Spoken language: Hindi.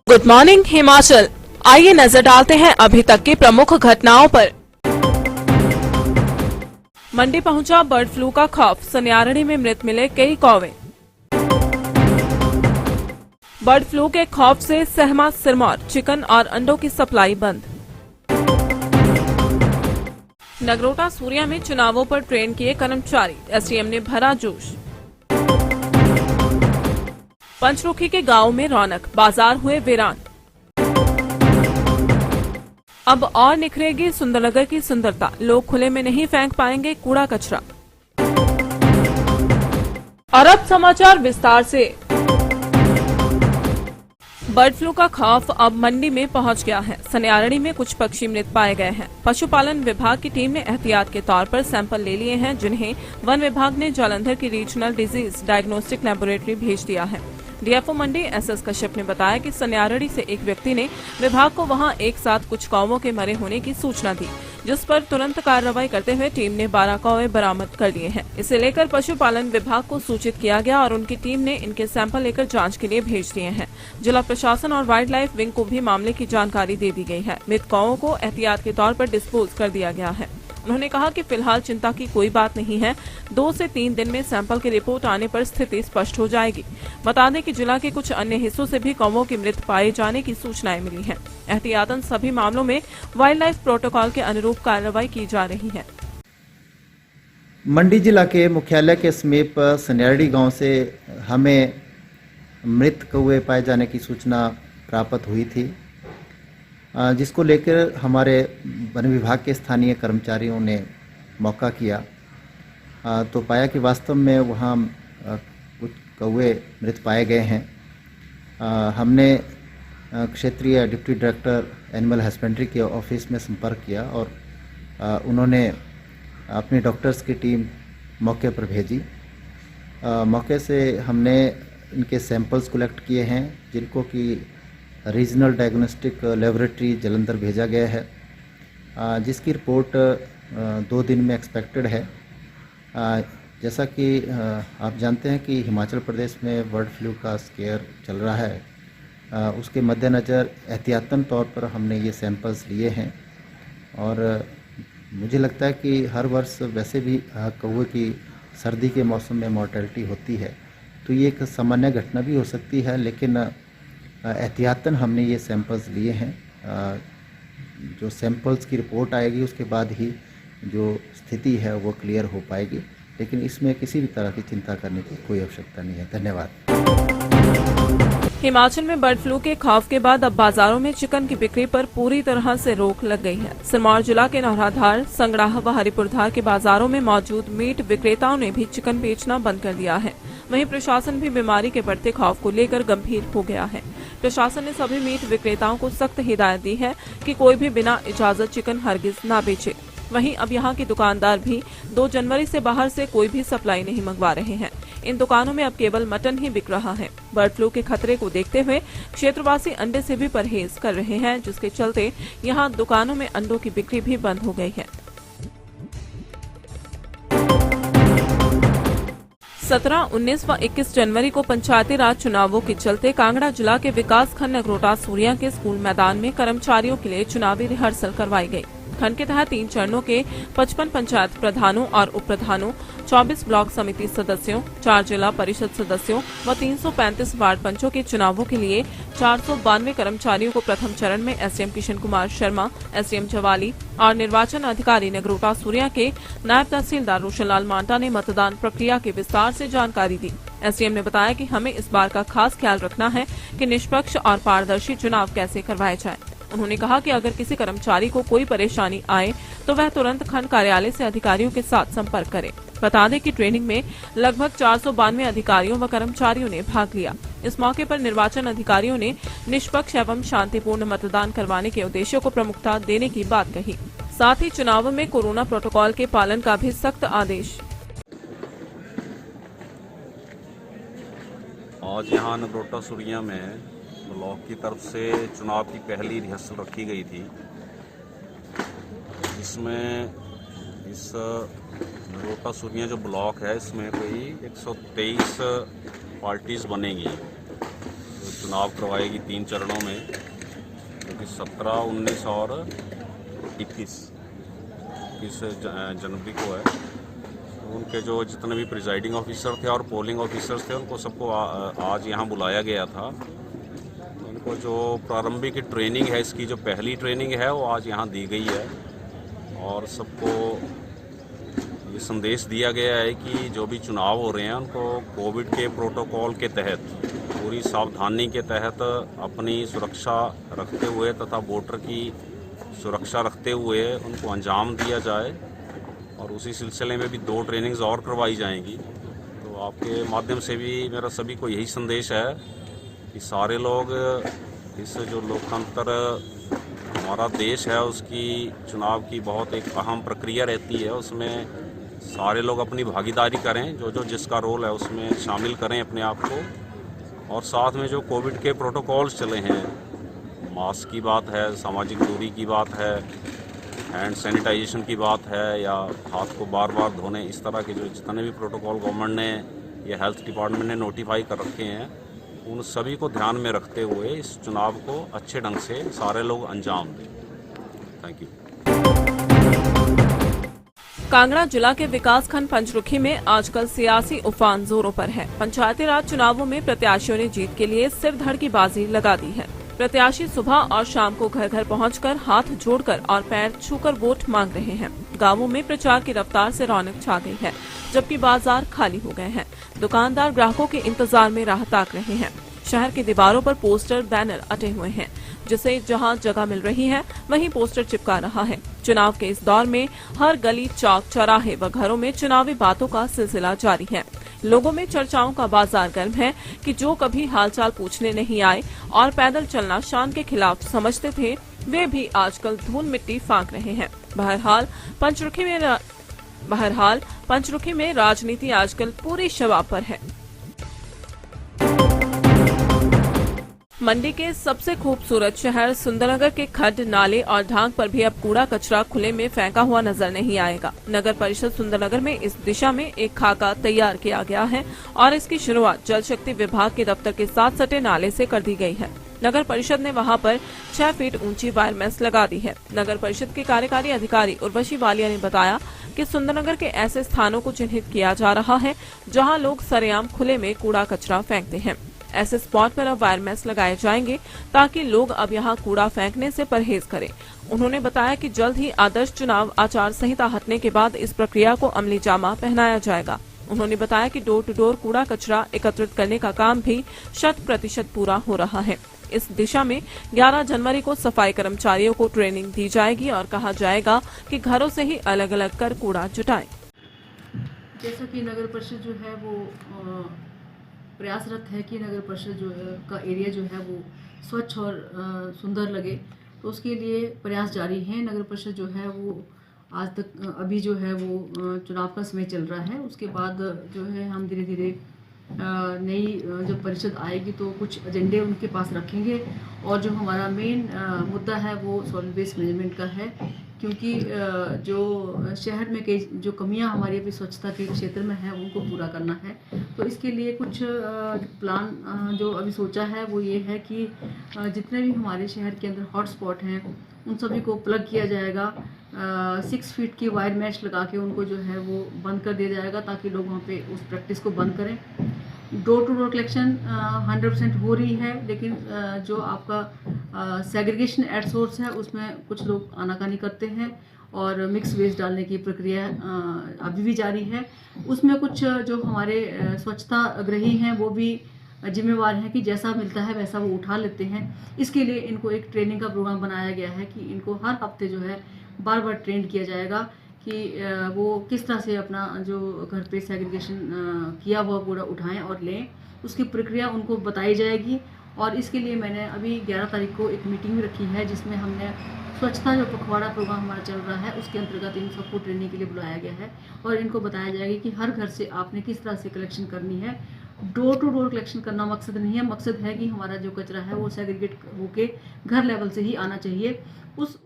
Good morning Himachal. आइए नजर डालते हैं अभी तक की प्रमुख घटनाओं पर। मंडी पहुंचा बर्ड फ्लू का खौफ, सन्यारणी में मृत मिले कई कौवे। बर्ड फ्लू के खौफ से सहमा सिरमौर, चिकन और अंडों की सप्लाई बंद। नगरोटा सूरिया में चुनावों पर ट्रेन किए कर्मचारी, एसडीएम ने भरा जोश। पंचरुखी के गांव में रौनक, बाजार हुए वीरान। अब और निखरेगी सुंदरनगर की सुंदरता, लोग खुले में नहीं फेंक पाएंगे कूड़ा कचरा। और अब समाचार विस्तार से। बर्ड फ्लू का खौफ अब मंडी में पहुंच गया है। सन्यारणी में कुछ पक्षी मृत पाए गए हैं। पशुपालन विभाग की टीम ने एहतियात के तौर पर सैंपल ले लिए हैं, जिन्हें वन विभाग ने जालंधर की रीजनल डिजीज डायग्नोस्टिक लेबोरेटरी भेज दिया है। डीएफओ मंडी एसएस कश्यप ने बताया कि सन्यारणी से एक व्यक्ति ने विभाग को वहां एक साथ कुछ कौवों के मरे होने की सूचना दी, जिस पर तुरंत कार्रवाई करते हुए टीम ने 12 कौवे बरामद कर लिए हैं। इसे लेकर पशुपालन विभाग को सूचित किया गया और उनकी टीम ने इनके सैंपल लेकर जांच के लिए भेज दिए हैं। जिला प्रशासन और वाइल्ड लाइफ विंग को भी मामले की जानकारी दे दी गई है। मृत कौवों को एहतियात के तौर पर डिस्पोज कर दिया गया है। उन्होंने कहा कि फिलहाल चिंता की कोई बात नहीं है, 2 से 3 दिन में सैंपल की रिपोर्ट आने पर स्थिति स्पष्ट हो जाएगी। बता दें कि जिला के कुछ अन्य हिस्सों से भी कौवों की मृत पाए जाने की सूचनाएं मिली हैं। एहतियातन सभी मामलों में वाइल्ड लाइफ प्रोटोकॉल के अनुरूप कार्रवाई की जा रही है। मंडी जिला के मुख्यालय के समीप सन्यारणी गांव से हमें मृत कौवे पाए जाने की सूचना प्राप्त हुई थी, जिसको लेकर हमारे वन विभाग के स्थानीय कर्मचारियों ने मौका किया तो पाया कि वास्तव में वहाँ कुछ कौवे मृत पाए गए हैं। हमने क्षेत्रीय डिप्टी डायरेक्टर एनिमल हस्बेंड्री के ऑफिस में संपर्क किया और उन्होंने अपनी डॉक्टर्स की टीम मौके पर भेजी। मौके से हमने इनके सैंपल्स कलेक्ट किए हैं, जिनको कि रीजनल डायग्नोस्टिक लेबोरेटरी जालंधर भेजा गया है, जिसकी रिपोर्ट 2 दिन में एक्सपेक्टेड है। जैसा कि आप जानते हैं कि हिमाचल प्रदेश में बर्ड फ्लू का स्केयर चल रहा है, उसके मद्देनज़र एहतियातन तौर पर हमने ये सैंपल्स लिए हैं। और मुझे लगता है कि हर वर्ष वैसे भी कौवे की सर्दी के मौसम में मॉर्टेलिटी होती है, तो ये एक सामान्य घटना भी हो सकती है, लेकिन एहतियातन हमने ये सैंपल्स लिए हैं। जो सैंपल्स की रिपोर्ट आएगी उसके बाद ही जो स्थिति है वो क्लियर हो पाएगी, लेकिन इसमें किसी भी तरह की चिंता करने की कोई आवश्यकता नहीं है। धन्यवाद। हिमाचल में बर्ड फ्लू के खौफ के बाद अब बाजारों में चिकन की बिक्री पर पूरी तरह से रोक लग गई है। सिरमौर जिला के नौराधार, संगड़ाह व हरिपुरधार के बाजारों में मौजूद मीट विक्रेताओं ने भी चिकन बेचना बंद कर दिया है। वहीं प्रशासन भी बीमारी के बढ़ते खौफ को लेकर गंभीर हो गया है। प्रशासन ने सभी मीट विक्रेताओं को सख्त हिदायत दी है कि कोई भी बिना इजाजत चिकन हरगिज ना बेचे। वहीं अब यहां के दुकानदार भी 2 जनवरी से बाहर से कोई भी सप्लाई नहीं मंगवा रहे हैं। इन दुकानों में अब केवल मटन ही बिक रहा है। बर्ड फ्लू के खतरे को देखते हुए क्षेत्रवासी अंडे से भी परहेज कर रहे हैं, जिसके चलते यहां दुकानों में अंडों की बिक्री भी बंद हो गई है। 17, 19 व 21 जनवरी को पंचायती राज चुनावों के चलते कांगड़ा जिला के विकास खंड नगरोटा सूरिया के स्कूल मैदान में कर्मचारियों के लिए चुनावी रिहर्सल करवाई गई। खंड के तहत 3 चरणों के 55 पंचायत प्रधानों और उप प्रधानों, 24 ब्लॉक समिति सदस्यों, 4 जिला परिषद सदस्यों व 335 वार्ड पंचों के चुनावों के लिए 492 कर्मचारियों को प्रथम चरण में एसडीएम किशन कुमार शर्मा, एसडीएम जवाली और निर्वाचन अधिकारी नगरोटा सूरिया के नायब तहसीलदार रोशनलाल मांटा ने मतदान प्रक्रिया की विस्तार से जानकारी दी। एसडीएम ने बताया कि हमें इस बार का खास ख्याल रखना है कि निष्पक्ष और पारदर्शी चुनाव कैसे करवाए जाए। उन्होंने कहा कि अगर किसी कर्मचारी को कोई परेशानी आए तो वह तुरंत खंड कार्यालय से अधिकारियों के साथ संपर्क करे। बता दें कि ट्रेनिंग में लगभग 492 अधिकारियों व कर्मचारियों ने भाग लिया। इस मौके पर निर्वाचन अधिकारियों ने निष्पक्ष एवं शांतिपूर्ण मतदान करवाने के उद्देश्य को प्रमुखता देने की बात कही। साथ ही चुनाव में कोरोना प्रोटोकॉल के पालन का भी सख्त आदेश। आज यहाँ नगरोटा सूरिया में ब्लॉक की तरफ से चुनाव की पहली रिहर्सल रखी गई थी, जिसमें इस नगरोटा सूरिया जो ब्लॉक है इसमें कोई 123 पार्टीज बनेगी। चुनाव करवाएगी 3 चरणों में, क्योंकि 17, 19 और 21 जनवरी को है। तो उनके जो जितने भी प्रिजाइडिंग ऑफिसर थे और पोलिंग ऑफिसर्स थे, उनको सबको आज यहाँ बुलाया गया था। तो उनको जो प्रारंभिक ट्रेनिंग है, इसकी जो पहली ट्रेनिंग है वो आज यहाँ दी गई है, और सबको ये संदेश दिया गया है कि जो भी चुनाव हो रहे हैं उनको कोविड के प्रोटोकॉल के तहत, पूरी सावधानी के तहत अपनी सुरक्षा रखते हुए तथा वोटर की सुरक्षा रखते हुए उनको अंजाम दिया जाए। और उसी सिलसिले में भी 2 ट्रेनिंग्स और करवाई जाएंगी। तो आपके माध्यम से भी मेरा सभी को यही संदेश है कि सारे लोग इस जो लोकतंत्र हमारा देश है उसकी चुनाव की बहुत एक अहम प्रक्रिया रहती है, उसमें सारे लोग अपनी भागीदारी करें, जो जिसका रोल है उसमें शामिल करें अपने आप को। और साथ में जो कोविड के प्रोटोकॉल्स चले हैं, मास्क की बात है, सामाजिक दूरी की बात है, हैंड सैनिटाइजेशन की बात है, या हाथ को बार बार धोने, इस तरह के जो जितने भी प्रोटोकॉल गवर्नमेंट ने या हेल्थ डिपार्टमेंट ने नोटिफाई कर रखे हैं, उन सभी को ध्यान में रखते हुए इस चुनाव को अच्छे ढंग से सारे लोग अंजाम दें। Thank you. कांगड़ा जिला के विकासखंड पंचरुखी में आजकल सियासी उफान जोरों पर है। पंचायती राज चुनावों में प्रत्याशियों ने जीत के लिए सिर धड़ की बाजी लगा दी है। प्रत्याशी सुबह और शाम को घर घर पहुंचकर हाथ जोड़कर और पैर छूकर वोट मांग रहे हैं। गांवों में प्रचार की रफ्तार से रौनक छा गई है, जबकि बाजार खाली हो गए हैं। दुकानदार ग्राहकों के इंतजार में राह ताक रहे हैं। शहर की दीवारों पर पोस्टर बैनर अटे हुए हैं, जिसे जहां जगह मिल रही है वहीं पोस्टर चिपका रहा है। चुनाव के इस दौर में हर गली, चौक, चौराहे व घरों में चुनावी बातों का सिलसिला जारी है। लोगों में चर्चाओं का बाजार गर्म है कि जो कभी हालचाल पूछने नहीं आए और पैदल चलना शान के खिलाफ समझते थे, वे भी आजकल धूल मिट्टी फांक रहे हैं। बहरहाल पंचरुखी में राजनीति आजकल पूरी शबाब पर है। मंडी के सबसे खूबसूरत शहर सुंदरनगर के खड्ड, नाले और ढांक पर भी अब कूड़ा कचरा खुले में फेंका हुआ नजर नहीं आएगा। नगर परिषद सुंदरनगर में इस दिशा में एक खाका तैयार किया गया है और इसकी शुरुआत जल शक्ति विभाग के दफ्तर के साथ सटे नाले से कर दी गई है। नगर परिषद ने वहां पर 6 फीट ऊंची वायर मेस लगा दी है। नगर परिषद के कार्यकारी अधिकारी उर्वशी वालिया ने बताया कि सुंदरनगर के ऐसे स्थानों को चिन्हित किया जा रहा है जहां लोग सरेआम खुले में कूड़ा कचरा फेंकते हैं। ऐसे स्पॉट पर अब वायर मेस लगाए जाएंगे ताकि लोग अब यहां कूड़ा फेंकने से परहेज करें। उन्होंने बताया कि जल्द ही आदर्श चुनाव आचार संहिता हटने के बाद इस प्रक्रिया को अमली जामा पहनाया जाएगा। उन्होंने बताया कि डोर टू डोर कूड़ा कचरा एकत्रित करने का काम भी 100% पूरा हो रहा है। इस दिशा में 11 जनवरी को सफाई कर्मचारियों को ट्रेनिंग दी जाएगी और कहा जाएगा कि घरों से ही अलग अलग कर कूड़ा जुटाएं। जैसा कि नगर परिषद जो है वो प्रयासरत है कि नगर परिषद जो है का एरिया जो है वो स्वच्छ और सुंदर लगे, तो उसके लिए प्रयास जारी है। नगर परिषद जो है वो आज तक अभी जो है वो चुनाव का समय चल रहा है, उसके बाद जो है हम धीरे धीरे नई जब परिषद आएगी तो कुछ एजेंडे उनके पास रखेंगे। और जो हमारा मेन मुद्दा है वो सॉलिड वेस्ट मैनेजमेंट का है, क्योंकि जो शहर में कई जो कमियां हमारी अभी स्वच्छता के क्षेत्र में है उनको पूरा करना है। तो इसके लिए कुछ प्लान जो अभी सोचा है वो ये है कि जितने भी हमारे शहर के अंदर हॉटस्पॉट हैं उन सभी को प्लग किया जाएगा। 6 फीट की वायर मैश लगा के उनको जो है वो बंद कर दिया जाएगा ताकि लोग वहाँ पे उस प्रैक्टिस को बंद करें। डोर टू डोर कलेक्शन 100% हो रही है, लेकिन जो आपका सेग्रीगेशन एट सोर्स है उसमें कुछ लोग आनाकानी करते हैं और मिक्स वेस्ट डालने की प्रक्रिया अभी भी जारी है। उसमें कुछ जो हमारे स्वच्छता अग्रही हैं वो भी जिम्मेवार हैं कि जैसा मिलता है वैसा वो उठा लेते हैं। इसके लिए इनको एक ट्रेनिंग का प्रोग्राम बनाया गया है कि इनको हर हफ्ते जो है बार बार ट्रेन किया जाएगा कि वो किस तरह से अपना जो घर पे सेग्रीगेशन किया हुआ कूड़ा उठाएं और लें, उसकी प्रक्रिया उनको बताई जाएगी। और इसके लिए मैंने अभी 11 तारीख को एक मीटिंग रखी है जिसमें हमने स्वच्छता जो पखवाड़ा प्रोग्राम हमारा चल रहा है उसके अंतर्गत इन सबको ट्रेनिंग के लिए बुलाया गया है और इनको बताया जाएगा कि हर घर से आपने किस तरह से कलेक्शन करनी है। डोर टू डोर कलेक्शन करना मकसद नहीं है, मकसद है कि हमारा जो कचरा है वो सेग्रीगेट होके घर लेवल से ही आना चाहिए। उस